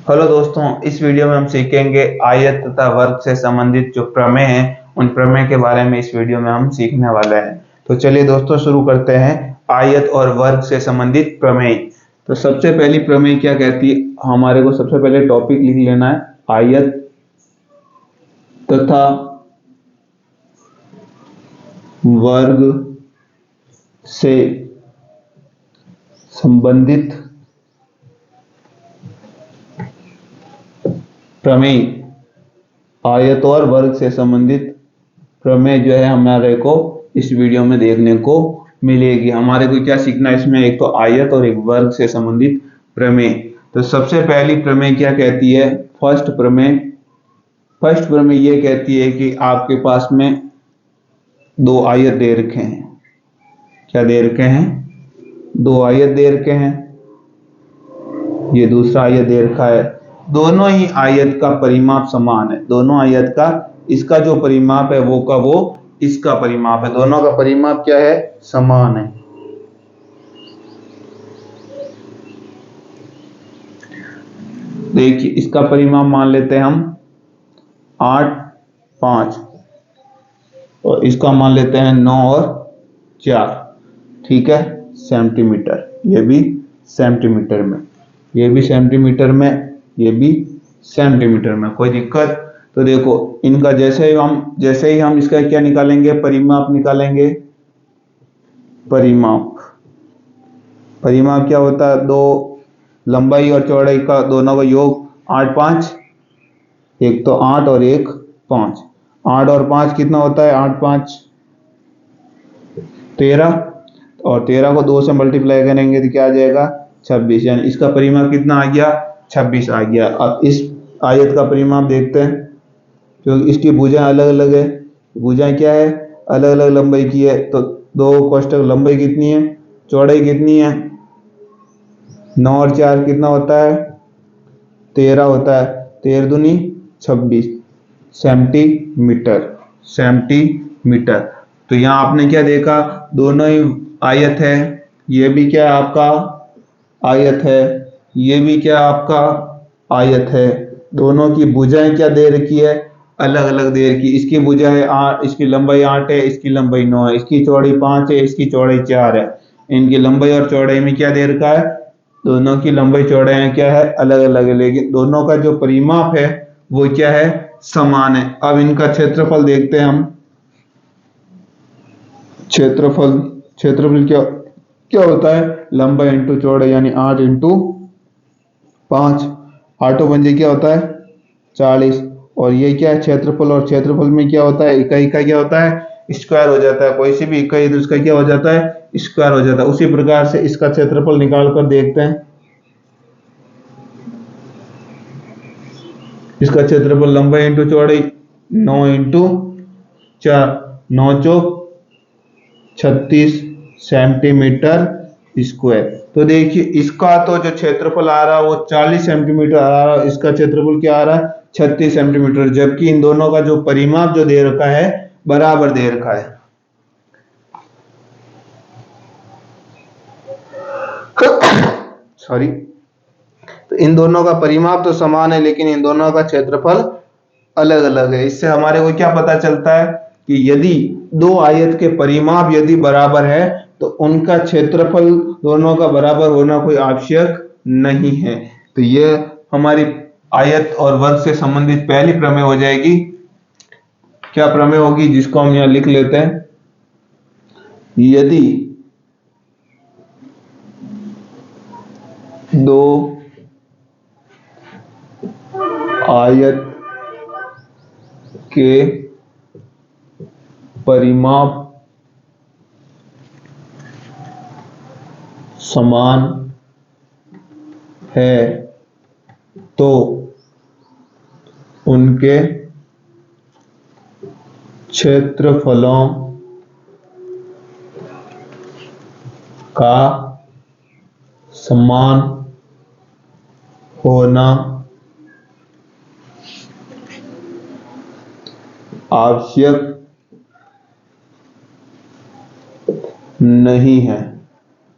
Hello दोस्तों, इस video में हम सीखेंगे आयत तथा वर्ग से संबंधित जो प्रमेय हैं उन प्रमेय के बारे में इस वीडियो में हम सीखने वाले हैं। तो चलिए दोस्तों शुरू करते हैं आयत और वर्ग से संबंधित प्रमेय। तो सबसे पहली प्रमेय क्या कहती है, हमारे को सबसे पहले टॉपिक लिख लेना है आयत तथा वर्ग से संबंधित प्रमेय। आयत और वर्ग से संबंधित प्रमेय जो है हमारे को इस वीडियो में देखने को मिलेगी। हमारे को क्या सीखना है इसमें, एक तो आयत और एक वर्ग से संबंधित प्रमेय। तो सबसे पहली प्रमेय क्या कहती है, फर्स्ट प्रमेय ये कहती है कि आपके पास में दो आयत दे रखे हैं। क्या दे रखे हैं? दो आयत दे रखे हैं। ये दूसरा आयत दे रखा है। दोनों ही आयत का परिमाप समान है। दोनों आयत का इसका जो परिमाप है वो का वो इसका परिमाप है। दोनों का परिमाप क्या है? समान है। देखिए इसका परिमाप मान लेते हैं हम 8, 5 और इसका मान लेते हैं 9 और 4। ठीक है, सेंटीमीटर। ये भी सेंटीमीटर में, ये भी सेंटीमीटर में, ये भी सेंटीमीटर में। कोई दिक्कत? तो देखो इनका जैसे ही हम इसका क्या निकालेंगे, परिमाप निकालेंगे। परिमाप क्या होता है? दो लंबाई और चौड़ाई का दोनों का योग 8, 5। एक तो 8 और एक 5। 8 और 5 कितना होता है? 8, 5 13 और 13 को 2 से मल्टीप्लाई करेंगे तो क्या आ जाएगा? 26। यानी इसका परिमाप कितना आ गया? 26 आ गया। अब इस आयत का परिमाप देखते हैं, क्योंकि इसकी भुजाएं अलग अलग है। भुजाएं क्या है? अलग अलग लंबाई की है। तो दो कोष्टक लंबाई कितनी है, चौड़ाई कितनी है? 9 और 4 कितना होता है? 13 होता है। 13 दूनी 26 सेंटीमीटर। तो यहाँ आपने क्या देखा, दोनों ही आयत है। ये भी क्या है आपका? आयत है। ये भी क्या आपका? आयत है। दोनों की भुजाएं क्या दे रखी है? अलग अलग दे रखी। इसकी भुजाएं 8, इसकी लंबाई 8 है, इसकी लंबाई 9 है, इसकी चौड़ाई 5 है, इसकी चौड़ाई 4 है। इनकी लंबाई और चौड़ाई में क्या दे रखा है? दोनों की लंबाई चौड़ाई क्या है? अलग अलग है, लेकिन दोनों का जो परिमाप है वो क्या है? समान है। अब इनका क्षेत्रफल देखते हैं हम। क्षेत्रफल क्या क्या होता है? लंबाई इंटू चौड़ाई, यानी 8 इंटू 5। 8 पंजे क्या होता है? 40। और ये क्या है? क्षेत्रफल। और क्षेत्रफल में क्या होता है? इकाई का क्या होता है? स्क्वायर हो जाता है। कोई सी भी इकाई तो उसका क्या हो जाता है? स्क्वायर हो जाता है। उसी प्रकार से इसका क्षेत्रफल निकाल कर देखते हैं। इसका क्षेत्रफल लंबाई इंटू चौड़ाई 9 इंटू 4, 9 चौक 36 सेंटीमीटर स्क्वायर। तो देखिए इसका तो जो क्षेत्रफल आ रहा है वो 40 सेंटीमीटर आ रहा है, इसका क्षेत्रफल क्या आ रहा है? 36 सेंटीमीटर। जबकि इन दोनों का जो परिमाप जो दे रखा है बराबर दे रखा है। सॉरी। तो इन दोनों का परिमाप तो समान है, लेकिन इन दोनों का क्षेत्रफल अलग अलग है। इससे हमारे को क्या पता चलता है कि यदि दो आयत के परिमाप यदि बराबर है तो उनका क्षेत्रफल दोनों का बराबर होना कोई आवश्यक नहीं है। तो ये हमारी आयत और वर्ग से संबंधित पहली प्रमेय हो जाएगी। क्या प्रमेय होगी, जिसको हम यहां लिख लेते हैं। यदि दो आयत के परिमाप समान है तो उनके क्षेत्रफलों का समान होना आवश्यक नहीं है।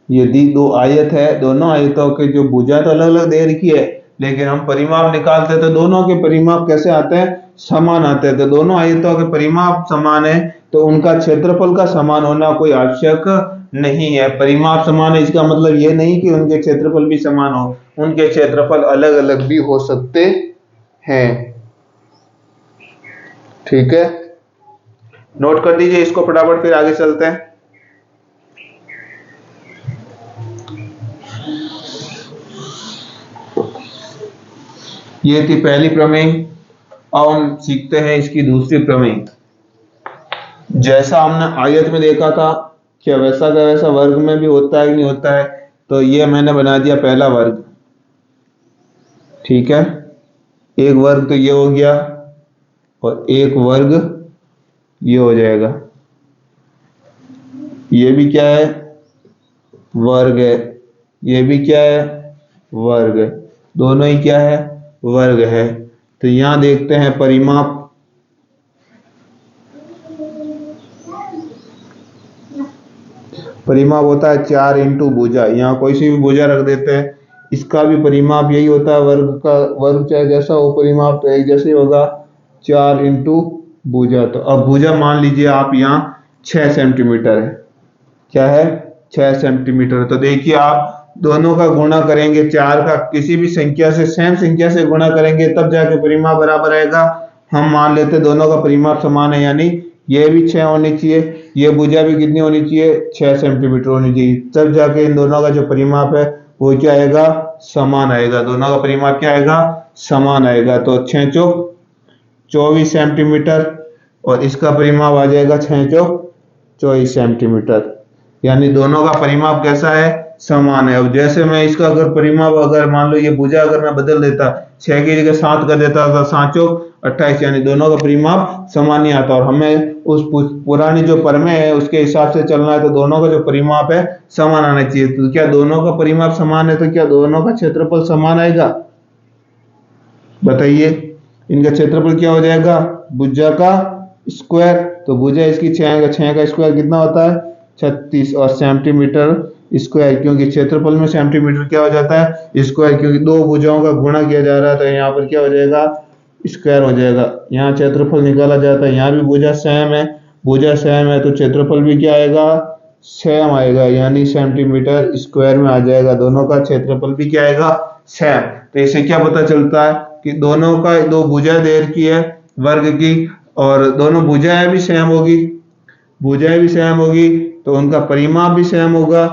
यदि दो आयत है, दोनों आयतों के जो भुजा तो अलग अलग दे रखी है, लेकिन हम परिमाप निकालते तो दोनों के परिमाप कैसे आते हैं, समान आते हैं। तो दोनों आयतों के परिमाप समान है तो उनका क्षेत्रफल का समान होना कोई आवश्यक नहीं है। परिमाप समान है इसका मतलब ये नहीं कि उनके क्षेत्रफल भी समान हो, उनके क्षेत्रफल अलग अलग भी हो सकते हैं। ठीक है, नोट कर दीजिए इसको फटाफट, फिर आगे चलते हैं। ये थी पहली प्रमेय। अब हम सीखते हैं इसकी दूसरी प्रमेय। जैसा हमने आयत में देखा था, क्या वैसा का वैसा वर्ग में भी होता है कि नहीं होता है। तो ये मैंने बना दिया पहला वर्ग। ठीक है, एक वर्ग तो ये हो गया और एक वर्ग ये हो जाएगा। ये भी क्या है, वर्ग है। ये भी क्या है, वर्ग है। दोनों ही क्या है, वर्ग है। तो यहां देखते हैं परिमाप। परिमाप होता है 4 इंटू भुजा। यहाँ कोई सी भी भुजा रख देते हैं, इसका भी परिमाप यही होता है वर्ग का। वर्ग चाहे जैसा हो परिमाप तो एक जैसे ही होगा, 4 इंटू भुजा। तो अब भुजा मान लीजिए आप यहाँ 6 सेंटीमीटर है। क्या है, 6 सेंटीमीटर। तो देखिए आप दोनों का गुणा करेंगे, 4 का किसी भी संख्या से, सेम संख्या से गुणा करेंगे तब जाके परिमाप बराबर आएगा। हम मान लेते दोनों का परिमाप समान है, यानी ये भी 6 होनी चाहिए, ये भुजा भी कितनी होनी चाहिए, 6 सेंटीमीटर होनी चाहिए। तब जाके इन दोनों का जो परिमाप है वो क्या आएगा, समान आएगा। दोनों का परिमाप क्या आएगा, समान आएगा। तो 6 चौक 24 सेंटीमीटर और इसका परिमाप आ जाएगा 6 चौक 24 सेंटीमीटर। यानी दोनों का परिमाप कैसा है, समान है। अब जैसे मैं इसका अगर परिमाप, अगर मान लो ये भुजा अगर मैं बदल देता, 6 की जगह 7 कर देता तो 7 चौक 28, यानी दोनों का परिमाप समान ही आता। और हमें उस पुरानी जो प्रमेय है उसके हिसाब से चलना है, तो दोनों का जो परिमाप है समान आना चाहिए। तो क्या दोनों का परिमाप समान है तो क्या दोनों का क्षेत्रफल समान आएगा, बताइए। इनका क्षेत्रफल क्या हो जाएगा, भुजा का स्क्वायर। तो भुजा इसकी 6 का स्क्वायर कितना होता है, 36, और सेंटीमीटर स्क्वायर, क्योंकि क्षेत्रफल में सेंटीमीटर क्या हो जाता है, स्क्वायर, क्योंकि दो भुजाओं का गुणा किया जा रहा है। तो यहाँ पर क्या हो जाएगा, स्क्वायर हो जाएगा। यहाँ क्षेत्रफल निकाला जाता है, यहाँ भी भुजा सेम है, भुजा सेम है तो क्षेत्रफल भी क्या आएगा, सेम आएगा, यानी सेंटीमीटर स्क्वायर में आ जाएगा। दोनों का क्षेत्रफल भी क्या आएगा, सेम। तो इससे क्या पता चलता है कि दोनों का, दो भुजा दे रखी है वर्ग की, और दोनों भुजाएं भी सेम होगी, भुजाएं भी सेम होगी तो उनका परिमाप भी सेम होगा।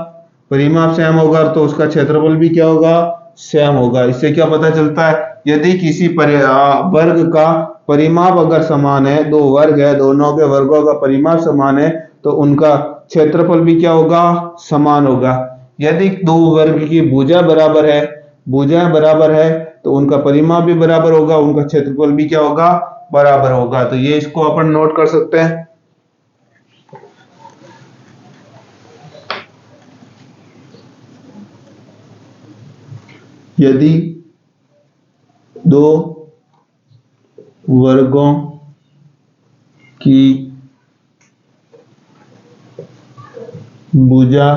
परिमाप सेम होगा तो उसका क्षेत्रफल भी क्या होगा, सेम होगा। इससे क्या पता चलता है, यदि किसी वर्ग का परिमाप अगर समान है, दो वर्ग है, दोनों के वर्गों का परिमाप समान है तो उनका क्षेत्रफल भी क्या होगा, समान होगा। यदि दो वर्ग की भुजा बराबर है, भुजा बराबर है तो उनका परिमाप भी बराबर होगा, उनका क्षेत्रफल भी क्या होगा, बराबर होगा। तो ये इसको अपन नोट कर सकते हैं। यदि दो वर्गों की भुजा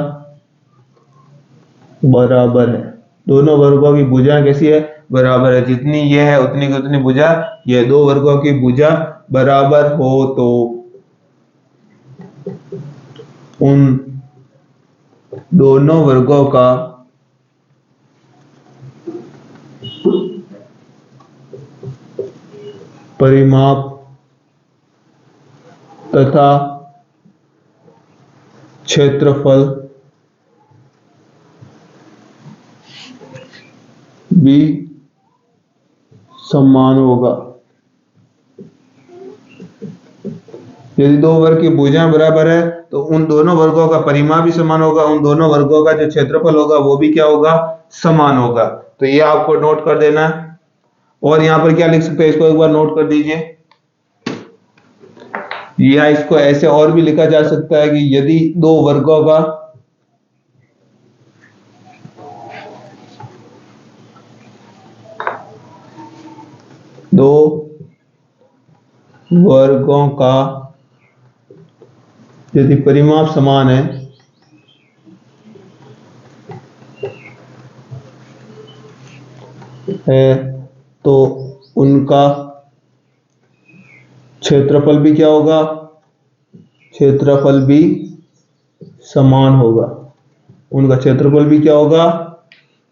बराबर है, दोनों वर्गों की भुजा कैसी है, बराबर है, जितनी ये है उतनी की उतनी भुजा ये, दो वर्गों की भुजा बराबर हो तो उन दोनों वर्गों का परिमाप तथा क्षेत्रफल भी समान होगा। यदि दो वर्ग की भुजाएं बराबर है तो उन दोनों वर्गों का परिमाप भी समान होगा, उन दोनों वर्गों का जो क्षेत्रफल होगा वो भी क्या होगा, समान होगा। तो ये आपको नोट कर देना है। और यहां पर क्या लिख सकते हैं, इसको एक बार नोट कर दीजिए। या इसको ऐसे और भी लिखा जा सकता है कि यदि दो वर्गों का दो वर्गों का यदि परिमाप समान है है तो उनका क्षेत्रफल भी क्या होगा, क्षेत्रफल भी समान होगा। उनका क्षेत्रफल भी क्या होगा,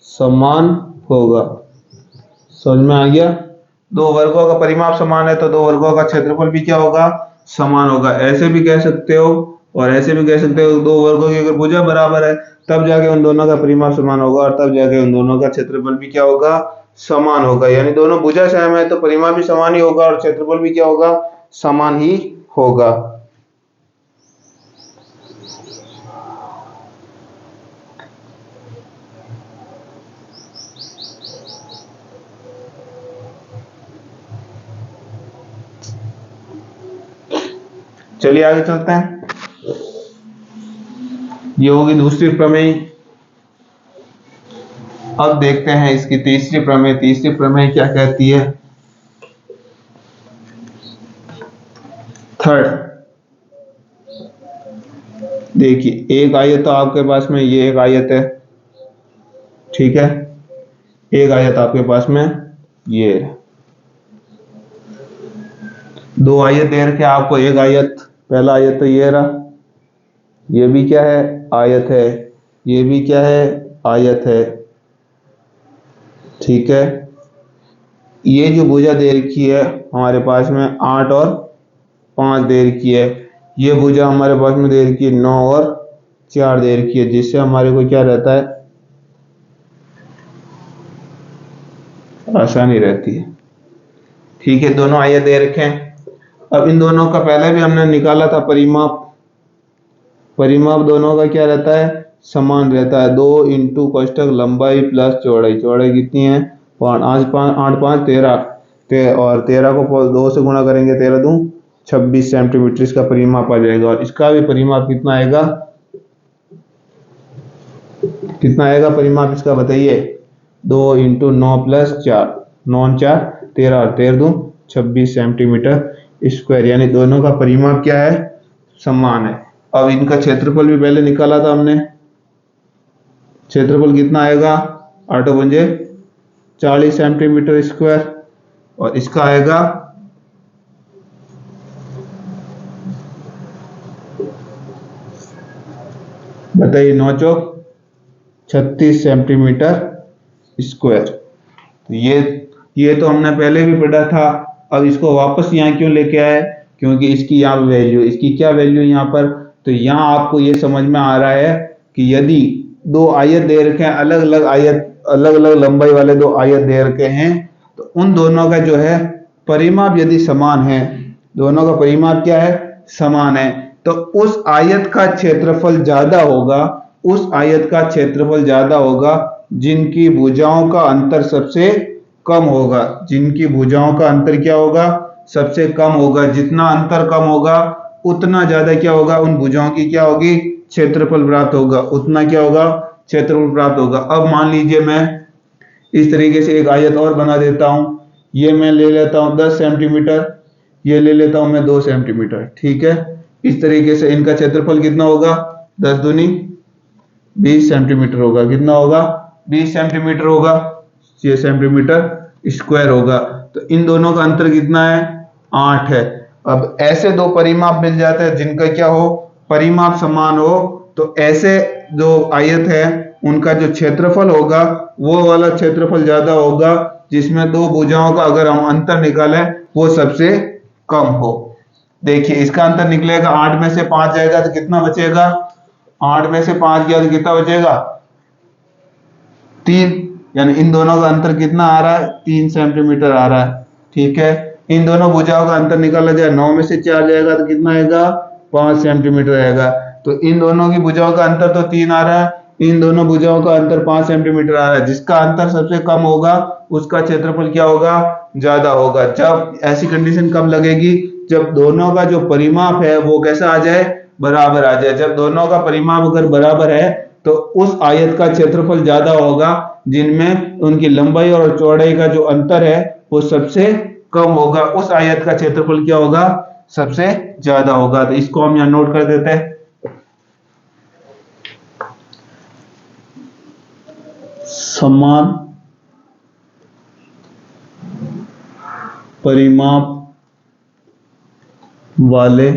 समान होगा। समझ में आ गया। दो वर्गों का परिमाप समान है तो दो वर्गों का क्षेत्रफल भी क्या होगा, समान होगा। ऐसे भी कह सकते हो और ऐसे भी कह सकते हो, दो वर्गों की अगर भुजा बराबर है तब जाके उन दोनों का परिमाप समान होगा और तब जाके उन दोनों का क्षेत्रफल भी क्या होगा, समान होगा। यानी दोनों भुजा सेम है तो परिमाप भी समान ही होगा और क्षेत्रफल भी क्या होगा, समान ही होगा। चलिए आगे चलते हैं। ये होगी दूसरी प्रमेय। अब देखते हैं इसकी तीसरी प्रमेय। तीसरी प्रमेय क्या कहती है, थर्ड। देखिए एक आयत तो आपके पास में, ये एक आयत है, ठीक है। एक आयत आपके पास में ये है। दो आयत दे रखे आपको, एक आयत, पहला आयत तो ये रहा, ये भी क्या है, आयत है, ये भी क्या है, आयत है, ठीक है। ये जो भुजा दे रखी है हमारे पास में 8 और 5 दे रखी है। ये भुजा हमारे पास में दे रखी है 9 और 4 दे रखी है, जिससे हमारे को क्या रहता है, आसानी रहती है, ठीक है। दोनों आयत दे रखे हैं। अब इन दोनों का पहले भी हमने निकाला था परिमाप। परिमाप दोनों का क्या रहता है, समान रहता है। 2 इंटू कोष्टक लंबाई प्लस चौड़ाई। चौड़ाई कितनी है, 8 5 13 और 13 को 2 से गुणा करेंगे, 13 दूं 26 सेंटीमीटर इसका परिमाप आ जाएगा। और इसका भी परिमाप कितना आएगा, कितना आएगा परिमाप इसका बताइए। 2 इंटू 9 प्लस 4, 9 4 13 और 13 दूं 26 सेंटीमीटर स्क्वायर। यानी दोनों का परिमाप क्या है, समान है। अब इनका क्षेत्रफल भी पहले निकाला था हमने। क्षेत्रफल कितना आएगा, 8 पंजे 40 सेंटीमीटर स्क्वायर और इसका आएगा बताइए 9 चौक 36 सेंटीमीटर स्क्वायर। तो ये तो हमने पहले भी पढ़ा था। अब इसको वापस यहाँ क्यों लेके आए, क्योंकि इसकी यहाँ वैल्यू, इसकी क्या वैल्यू यहाँ पर, तो यहाँ आपको ये समझ में आ रहा है कि यदि दो आयत दे रखे हैं, अलग अलग आयत, अलग अलग लंबाई वाले दो आयत दे रखे हैं, तो उन दोनों का जो है परिमाप यदि समान है, दोनों का परिमाप क्या है, समान है, तो उस आयत का क्षेत्रफल ज्यादा होगा, उस आयत का क्षेत्रफल ज्यादा होगा जिनकी भुजाओं का अंतर सबसे कम होगा। जिनकी भुजाओं का अंतर क्या होगा, सबसे कम होगा। जितना अंतर कम होगा उतना ज्यादा क्या होगा, उन भुजाओं की क्या होगी, क्षेत्रफल प्राप्त होगा। उतना क्या होगा, क्षेत्रफल प्राप्त होगा। अब मान लीजिए मैं इस तरीके से एक आयत और बना देता हूं। ये मैं ले लेता हूं 10 सेंटीमीटर, ये ले लेता हूं मैं 2 सेंटीमीटर, ठीक है। इस तरीके से इनका क्षेत्रफल कितना होगा, 10 दूनी 20 सेंटीमीटर होगा। कितना होगा, 20 सेंटीमीटर होगा, ये सेंटीमीटर स्क्वायर होगा। तो इन दोनों का अंतर कितना है, 8 है। अब ऐसे दो परिमाप मिल जाते हैं जिनका क्या हो, परिमाप समान हो, तो ऐसे जो आयत है उनका जो क्षेत्रफल होगा वो वाला क्षेत्रफल ज्यादा होगा जिसमें दो भुजाओं का अगर हम अंतर निकालें वो सबसे कम हो। देखिए इसका अंतर निकलेगा, 8 में से 5 जाएगा तो कितना बचेगा, 8 में से 5 गया तो कितना बचेगा, 3। यानी इन दोनों का अंतर कितना आ रहा है, 3 सेंटीमीटर आ रहा है, ठीक है। इन दोनों भुजाओं का अंतर निकाला जाए, 9 में से 4 जाएगा तो कितना आएगा, 5 सेंटीमीटर आएगा। तो इन दोनों की भुजाओं का अंतर तो 3 आ रहा है, इन दोनों भुजाओं का अंतर 5 सेंटीमीटर आ रहा है। जिसका अंतर सबसे कम होगा उसका क्षेत्रफल क्या होगा, ज्यादा होगा। जब ऐसी कंडीशन कब लगेगी, जब दोनों का जो परिमाप है वो कैसा आ जाए, बराबर आ जाए। जब दोनों का परिमाप अगर बराबर है तो उस आयत का क्षेत्रफल ज्यादा होगा जिनमें उनकी लंबाई और चौड़ाई का जो अंतर है वो सबसे कम होगा। उस आयत का क्षेत्रफल क्या होगा, सबसे ज्यादा होगा। तो इसको हम यहां नोट कर देते हैं। समान परिमाप वाले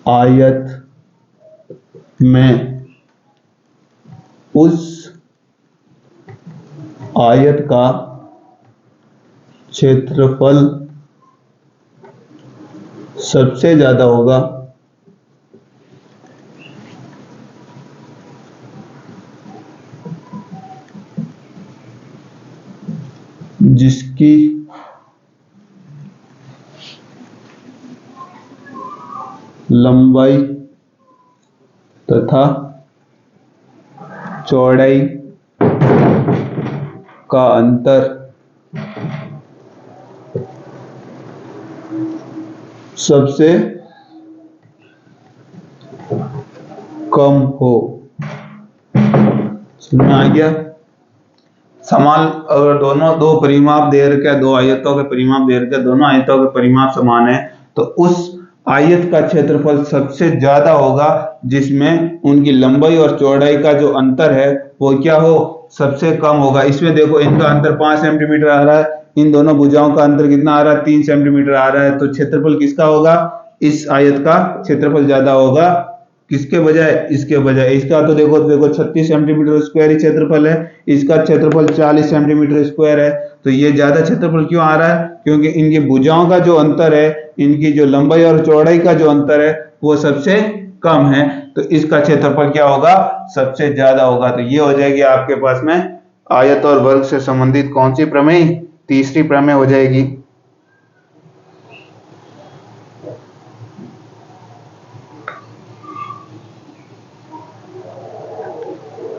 आयत में उस आयत का क्षेत्रफल सबसे ज्यादा होगा जिसकी लंबाई तथा चौड़ाई का अंतर सबसे कम हो। समझ में आ गया? समान अगर दो परिमाप दे रखे, दो आयतों के परिमाप दे रखे, दोनों आयतों के परिमाप समान है, तो उस आयत का क्षेत्रफल सबसे ज्यादा होगा जिसमें उनकी लंबाई और चौड़ाई का जो अंतर है वो क्या हो, सबसे कम होगा। इसमें देखो इनका अंतर 5 सेंटीमीटर आ रहा है, इन दोनों भुजाओं का अंतर कितना आ रहा है, 3 सेंटीमीटर आ रहा है। तो क्षेत्रफल किसका होगा, इस आयत का क्षेत्रफल ज्यादा होगा। किसके बजाय, इसके बजाय। इसका तो देखो 36 सेंटीमीटर स्क्वायर ही क्षेत्रफल है, इसका क्षेत्रफल 40 सेंटीमीटर स्क्वायर है। तो ये ज्यादा क्षेत्रफल क्यों आ रहा है, क्योंकि इनकी भुजाओं का जो अंतर है, इनकी जो लंबाई और चौड़ाई का जो अंतर है वो सबसे कम है। तो इसका क्षेत्रफल क्या होगा, सबसे ज्यादा होगा। तो ये हो जाएगी आपके पास में आयत और वर्ग से संबंधित कौन सी प्रमेय, तीसरी प्रमेय हो जाएगी।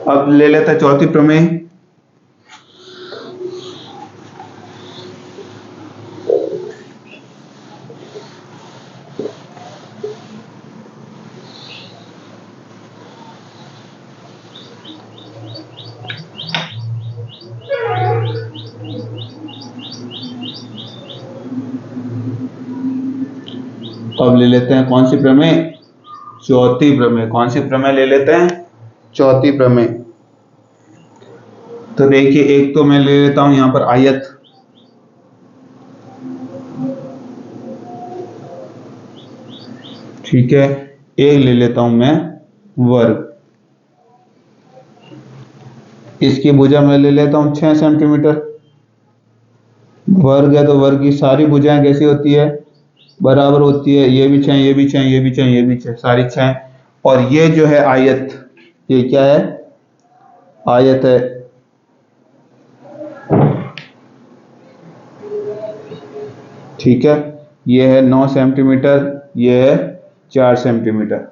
अब ले लेते हैं चौथी प्रमेय। अब ले लेते हैं कौन सी प्रमेय, चौथी प्रमेय। कौन सी प्रमेय ले लेते हैं, चौथी प्रमेय। तो देखिए एक तो मैं ले लेता हूं यहां पर आयत, ठीक है। एक ले लेता हूं मैं वर्ग, इसकी भुजा मैं ले लेता हूं 6 सेंटीमीटर। वर्ग है तो वर्ग की सारी भुजाएं कैसी होती है, बराबर होती है। ये भी 6, ये भी 6, ये भी 6, ये भी 6, सारी 6। और ये जो है आयत, ये क्या है, आयत है। ठीक है, ये है 9 सेंटीमीटर, ये है 4 सेंटीमीटर।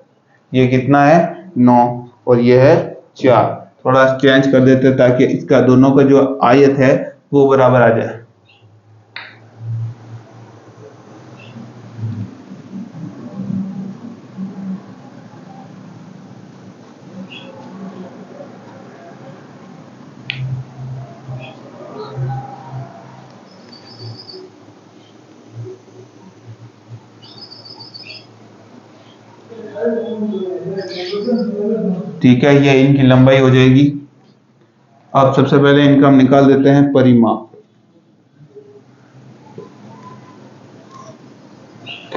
ये कितना है, 9, और ये है 4। थोड़ा चेंज कर देते हैं ताकि इसका दोनों का जो आयत है वो बराबर आ जाए। ठीक है, ये इनकी लंबाई हो जाएगी। अब सबसे पहले इनका हम निकाल देते हैं परिमाप।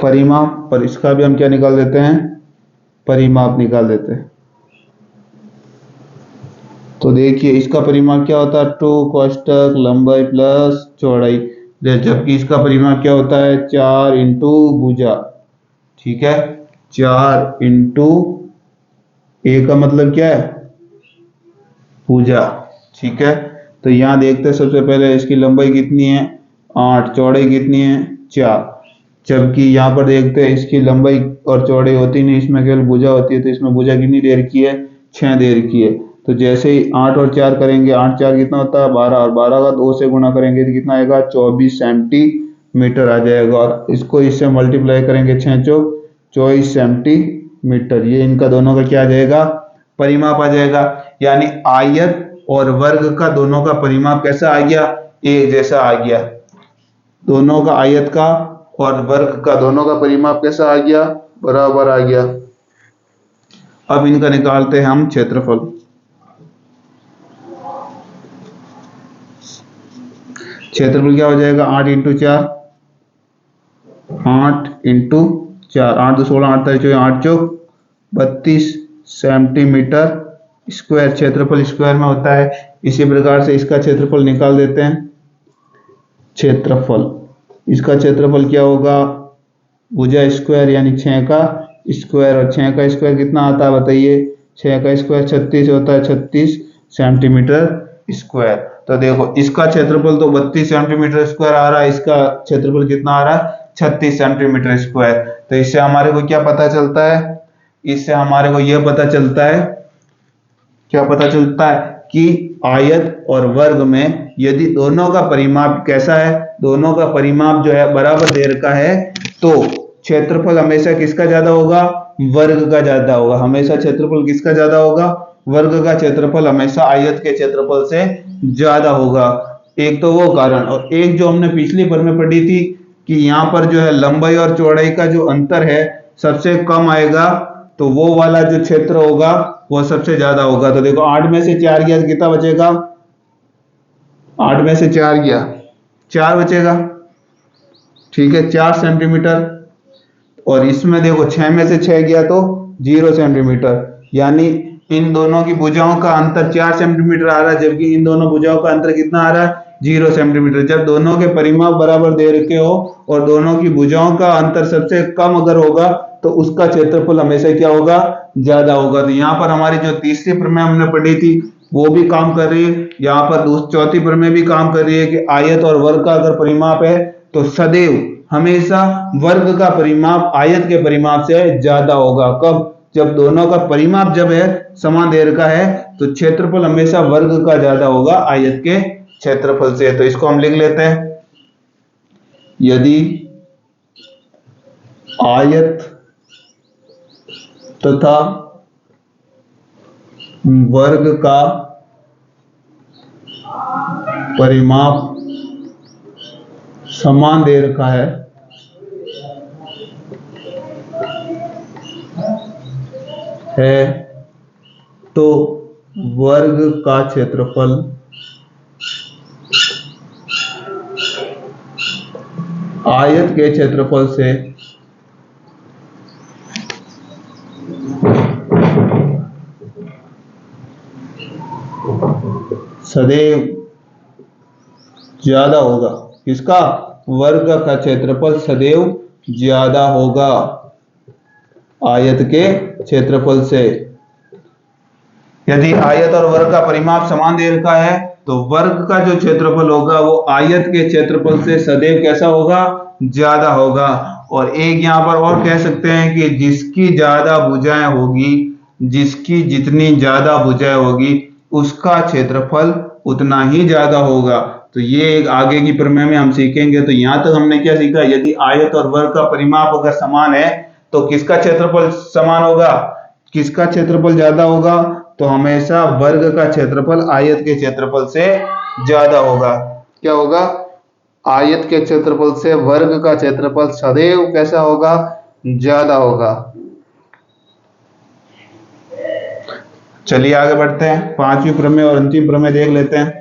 परिमाप पर इसका भी हम क्या निकाल देते हैं, परिमाप निकाल देते हैं। तो देखिए इसका परिमाप क्या होता है, 2 कोष्टक लंबाई प्लस चौड़ाई, जबकि इसका परिमाप क्या होता है, 4 इंटू भुजा। ठीक है, 4 इंटू ए का मतलब क्या है, भुजा। ठीक है, तो यहाँ देखते हैं सबसे पहले इसकी लंबाई कितनी है, 8, चौड़ाई कितनी है, 4। जबकि यहाँ पर देखते हैं इसकी लंबाई और चौड़ाई होती नहीं, इसमें केवल भुजा होती है। तो इसमें भुजा कितनी दे रखी है, 6 दे रखी है। तो जैसे ही 8 और 4 करेंगे, 8 4 कितना होता है, 12, और 12 का 2 से गुणा करेंगे तो कितना आएगा, 24 सेंटीमीटर आ जाएगा। और इसको इससे मल्टीप्लाई करेंगे, 6 चौक 24 सेंटीमीटर। ये इनका दोनों का क्या आ जाएगा, परिमाप आ जाएगा। यानी आयत और वर्ग का दोनों का परिमाप कैसा आ गया, एक जैसा आ गया। दोनों का आयत का और वर्ग का दोनों का परिमाप कैसा आ गया, बराबर आ गया। अब इनका निकालते हैं हम क्षेत्रफल। क्षेत्रफल क्या हो जाएगा 8 इंटू 4, 8 इंटू 4, 8 2 16, 8 चौक 32 सेंटीमीटर स्क्वायर क्षेत्रफल स्क्वायर में होता है। इसी प्रकार से इसका क्षेत्रफल निकाल देते हैं। क्षेत्रफल, इसका क्षेत्रफल क्या होगा, भुजा स्क्वायर यानी 6 का स्क्वायर, और 6 का स्क्वायर कितना आता है बताइए, 6 का स्क्वायर 36 होता है, 36 सेंटीमीटर स्क्वायर। तो देखो इसका क्षेत्रफल तो 32 सेंटीमीटर स्क्वायर आ रहा है, इसका क्षेत्रफल कितना आ रहा है 36 सेंटीमीटर स्क्वायर। तो इससे हमारे को क्या पता चलता है, इससे हमारे को यह पता चलता है, क्या पता चलता है कि आयत और वर्ग में यदि दोनों का परिमाप कैसा है, दोनों का परिमाप जो है बराबर दे रखा है, तो क्षेत्रफल हमेशा किसका ज्यादा होगा, वर्ग का ज्यादा होगा। हमेशा क्षेत्रफल किसका ज्यादा होगा, वर्ग का क्षेत्रफल हमेशा आयत के क्षेत्रफल से ज्यादा होगा। एक तो वो कारण, और एक जो हमने पिछली पर में पढ़ी थी कि यहाँ पर जो है लंबाई और चौड़ाई का जो अंतर है सबसे कम आएगा, तो वो वाला जो क्षेत्र होगा वो सबसे ज्यादा होगा। तो देखो 8 में से 4 गया तो कितना बचेगा, 8 में से 4 गया 4 बचेगा, ठीक है 4 सेंटीमीटर। और इसमें देखो 6 में से 6 गया तो 0 सेंटीमीटर, यानी इन दोनों की भुजाओं का अंतर 4 सेंटीमीटर आ रहा है, जबकि इन दोनों भुजाओं का अंतर कितना आ रहा है 0 सेंटीमीटर। जब दोनों के परिमाप बराबर दे रखे हो और दोनों की भुजाओं का अंतर सबसे कम अगर होगा तो उसका क्षेत्रफल हमेशा क्या होगा, ज्यादा होगा। तो यहाँ पर हमारी जो तीसरी प्रमेय हमने पढ़ी थी वो भी काम कर रही है, यहाँ पर चौथी प्रमेय भी काम कर रही है कि आयत और वर्ग का अगर परिमाप है तो सदैव हमेशा वर्ग का परिमाप आयत के परिमाप से ज्यादा होगा। कब, जब दोनों का परिमाप जब है समान देर का है तो क्षेत्रफल हमेशा वर्ग का ज्यादा होगा आयत के क्षेत्रफल से। तो इसको हम लिख लेते हैं, यदि आयत तथा वर्ग का परिमाप समान दे रखा है तो वर्ग का क्षेत्रफल आयत के क्षेत्रफल से सदैव ज्यादा होगा। किसका, वर्ग का क्षेत्रफल सदैव ज्यादा होगा आयत के क्षेत्रफल से। यदि आयत और वर्ग का परिमाप समान दे रखा है तो वर्ग का जो क्षेत्रफल होगा वो आयत के क्षेत्रफल से सदैव कैसा होगा, ज्यादा होगा। और एक यहां पर और कह सकते हैं कि जिसकी ज्यादा भुजाएं होगी, जिसकी जितनी ज्यादा भुजाएं होगी उसका क्षेत्रफल उतना ही ज्यादा होगा। तो ये एक आगे की प्रमेय में हम सीखेंगे। तो यहां तक हमने क्या सीखा, यदि आयत और वर्ग का परिमाप अगर समान है तो किसका क्षेत्रफल समान होगा, किसका क्षेत्रफल ज्यादा होगा, तो हमेशा वर्ग का क्षेत्रफल आयत के क्षेत्रफल से ज्यादा होगा। क्या होगा, आयत के क्षेत्रफल से वर्ग का क्षेत्रफल सदैव कैसा होगा, ज्यादा होगा। चलिए आगे बढ़ते हैं, पांचवी प्रमेय और अंतिम प्रमेय देख लेते हैं।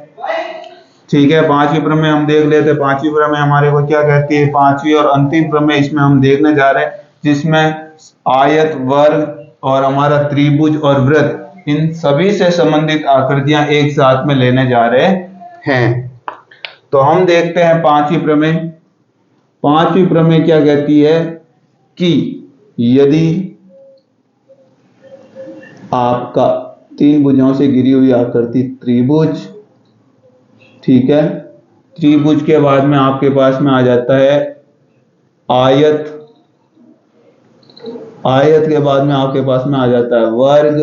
ठीक है, पांचवी प्रमेय हम देख लेते हैं। पांचवी प्रमेय हमारे को क्या कहती है, पांचवी और अंतिम प्रमेय इसमें हम देखने जा रहे हैं, जिसमें आयत, वर्ग और हमारा त्रिभुज और वृत्त, इन सभी से संबंधित आकृतियां एक साथ में लेने जा रहे हैं। तो हम देखते हैं पांचवी प्रमेय। पांचवी प्रमेय क्या कहती है कि यदि आपका 3 भुजाओं से घिरी हुई आकृति त्रिभुज, ठीक है, त्रिभुज के बाद में आपके पास में आ जाता है आयत, आयत के बाद में आपके पास में आ जाता है वर्ग,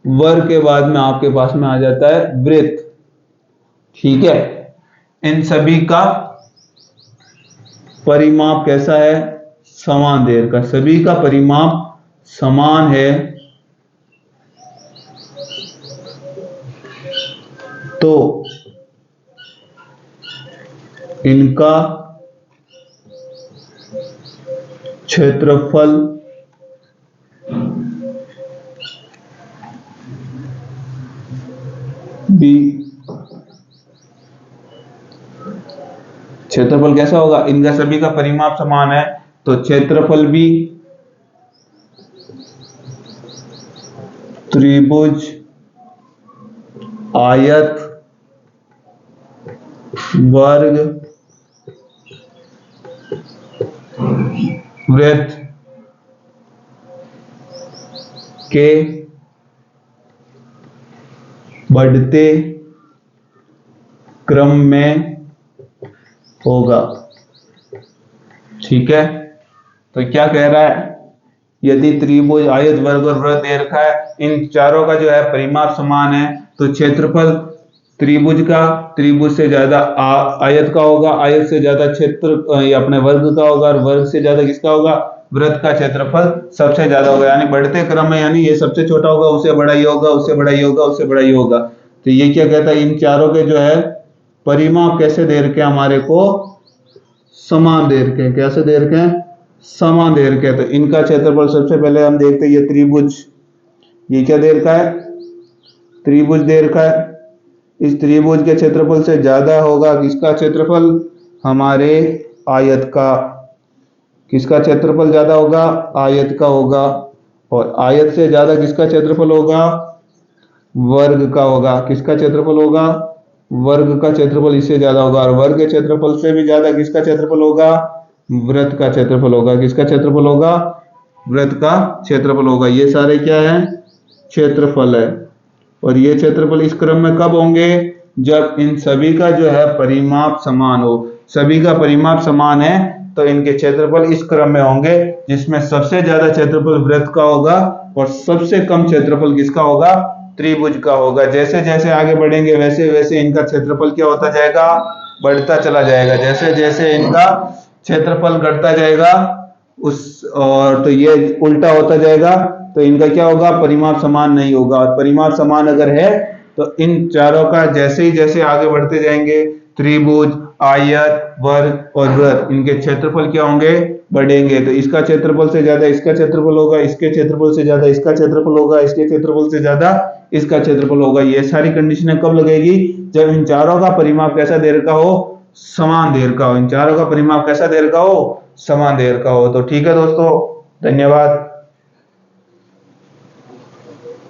वर्ग के बाद में आपके पास में आ जाता है वृत्त, ठीक है। इन सभी का परिमाप कैसा है, समान देर का, सभी का परिमाप समान है तो इनका क्षेत्रफल भी क्षेत्रफल कैसा होगा, इनका सभी का परिमाप समान है तो क्षेत्रफल भी त्रिभुज, आयत, वर्ग, वृत्त के बढ़ते क्रम में होगा। ठीक है, तो क्या कह रहा है, यदि त्रिभुज, आयत, वर्ग और वृत्त दे रखा है, इन चारों का जो है परिमाप समान है तो क्षेत्रफल त्रिभुज का त्रिभुज से ज्यादा आयत का होगा, आयत से ज्यादा क्षेत्र अपने वर्ग का होगा, और वर्ग से ज्यादा किसका होगा, वृत्त का क्षेत्रफल सबसे ज्यादा होगा। यानी बढ़ते क्रम में, यानी ये सबसे छोटा होगा, उससे बड़ा ही होगा, उससे बड़ा ही होगा, उससे बड़ा ही होगा। तो ये क्या कहता है, इन चारों के जो है परिमाप कैसे दे रखे हमारे को, समान दे रखे। कैसे दे रखे हैं, समान दे रखे। तो इनका क्षेत्रफल सबसे पहले हम देखते हैं, ये त्रिभुज, ये क्या दे रखा है, त्रिभुज दे रखा है। इस त्रिभुज के क्षेत्रफल से ज्यादा होगा किसका क्षेत्रफल, हमारे आयत का। किसका क्षेत्रफल ज्यादा होगा, आयत का होगा। और आयत से ज्यादा किसका क्षेत्रफल होगा, वर्ग का होगा। किसका क्षेत्रफल होगा, वर्ग का क्षेत्रफल इससे ज्यादा होगा। और वर्ग के क्षेत्रफल से भी ज्यादा किसका क्षेत्रफल होगा, वृत्त का क्षेत्रफल होगा। किसका क्षेत्रफल होगा, वृत्त का क्षेत्रफल होगा। ये सारे क्या है, क्षेत्रफल है। और ये क्षेत्रफल इस क्रम में कब होंगे, जब इन सभी का जो है परिमाप समान हो। सभी का परिमाप समान है तो इनके क्षेत्रफल इस क्रम में होंगे, जिसमें सबसे ज्यादा क्षेत्रफल वृत्त का होगा और सबसे कम क्षेत्रफल किसका होगा, त्रिभुज का होगा। जैसे जैसे आगे बढ़ेंगे वैसे वैसे इनका क्षेत्रफल क्या होता जाएगा, बढ़ता चला जाएगा। जैसे जैसे इनका क्षेत्रफल घटता जाएगा उस, और तो ये उल्टा होता जाएगा, तो इनका क्या होगा, परिमाप समान नहीं होगा। और परिमाप समान अगर है तो इन चारों का जैसे ही जैसे आगे बढ़ते जाएंगे, त्रिभुज, आयत, वर्ग और वृत्त, इनके क्षेत्रफल क्या होंगे, बढ़ेंगे। तो इसका क्षेत्रफल से ज्यादा इसका क्षेत्रफल होगा, इसके क्षेत्रफल से ज्यादा इसका क्षेत्रफल होगा, इसके क्षेत्रफल से ज्यादा इसका क्षेत्रफल होगा। ये सारी कंडीशनें कब लगेगी, जब इन चारों का परिमाप कैसा दे रखा हो, समान दे रखा हो। इन चारों का परिमाप कैसा दे रखा हो, समान दे रखा हो। तो ठीक है दोस्तों, धन्यवाद।